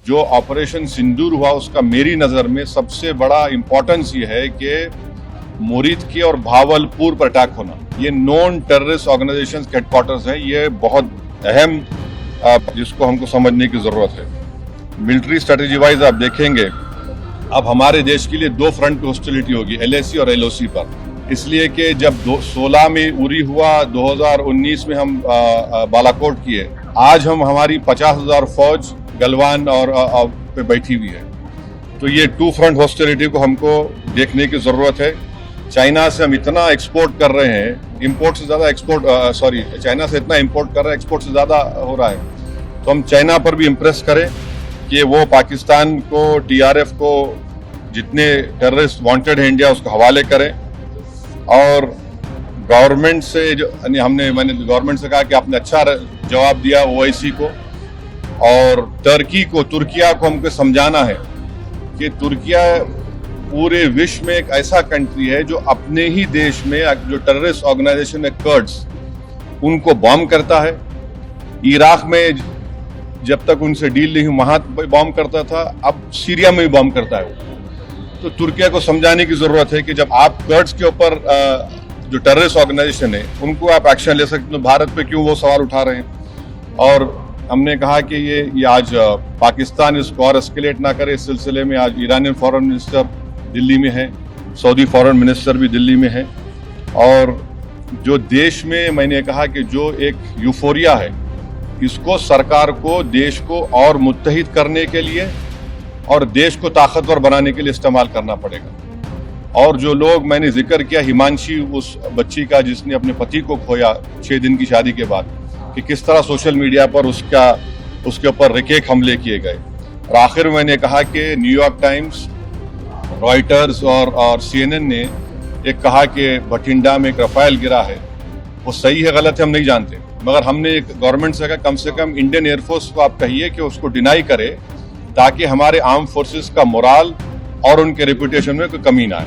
जो ऑपरेशन सिंदूर हुआ उसका मेरी नज़र में सबसे बड़ा इम्पोर्टेंस ये है कि मुरीद की और भावलपुर पर अटैक होना, ये नॉन टेररिस्ट ऑर्गेनाइजेशन के हेडक्वार्टर्स हैं। ये बहुत अहम जिसको हमको समझने की ज़रूरत है। मिलिट्री स्ट्रेटेजी वाइज आप देखेंगे अब हमारे देश के लिए दो फ्रंट पे हॉस्टिलिटी होगी, LAC और LOC पर, इसलिए कि जब 16 में उरी हुआ, 2019 में हम बालाकोट किए, आज हमारी 50,000 फौज गलवान और पे बैठी हुई है। तो ये टू फ्रंट हॉस्टिलिटी को हमको देखने की ज़रूरत है। चाइना से हम इतना एक्सपोर्ट कर रहे हैं, इंपोर्ट से ज़्यादा एक्सपोर्ट चाइना से इतना इंपोर्ट कर रहे हैं, एक्सपोर्ट से ज़्यादा हो रहा है। तो हम चाइना पर भी इम्प्रेस करें कि वो पाकिस्तान को, TRF को, जितने टेररिस्ट वांटेड हैं इंडिया, उसको हवाले करें। और गवर्नमेंट से मैंने गवर्नमेंट से कहा कि आपने अच्छा जवाब दिया OIC को, और तुर्किया को हमको समझाना है कि तुर्किया पूरे विश्व में एक ऐसा कंट्री है जो अपने ही देश में जो टेररिस्ट ऑर्गेनाइजेशन है कर्ड्स, उनको बॉम्ब करता है। इराक में जब तक उनसे डील नहीं हुई वहां बॉम्ब करता था, अब सीरिया में भी बॉम्ब करता है। तो तुर्किया को समझाने की जरूरत है कि जब आप कर्ड्स के ऊपर जो टेररिस्ट ऑर्गेनाइजेशन है उनको आप एक्शन ले सकते, तो भारत पे क्यों वो सवाल उठा रहे हैं। और हमने कहा कि ये आज पाकिस्तान इसको और एस्केलेट ना करे। इस सिलसिले में आज ईरानियन फॉरेन मिनिस्टर दिल्ली में है, सऊदी फॉरेन मिनिस्टर भी दिल्ली में है। और जो देश में मैंने कहा कि जो एक यूफोरिया है, इसको सरकार को देश को और मुत्तहिद करने के लिए और देश को ताकतवर बनाने के लिए इस्तेमाल करना पड़ेगा। और जो लोग मैंने जिक्र किया, हिमांशी, उस बच्ची का जिसने अपने पति को खोया 6 दिन की शादी के बाद, कि किस तरह सोशल मीडिया पर उसके ऊपर रिकेक हमले किए गए। और आखिर में मैंने कहा कि न्यूयॉर्क टाइम्स, रॉयटर्स और CNN ने एक कहा कि भटिंडा में एक रफाल गिरा है। वो सही है गलत है हम नहीं जानते, मगर हमने एक गवर्नमेंट से कहा कम से कम इंडियन एयरफोर्स को आप कहिए कि उसको डिनाई करे, ताकि हमारे आर्म फोर्सेस का मोराल और उनके रेपुटेशन में कोई कमी ना आए।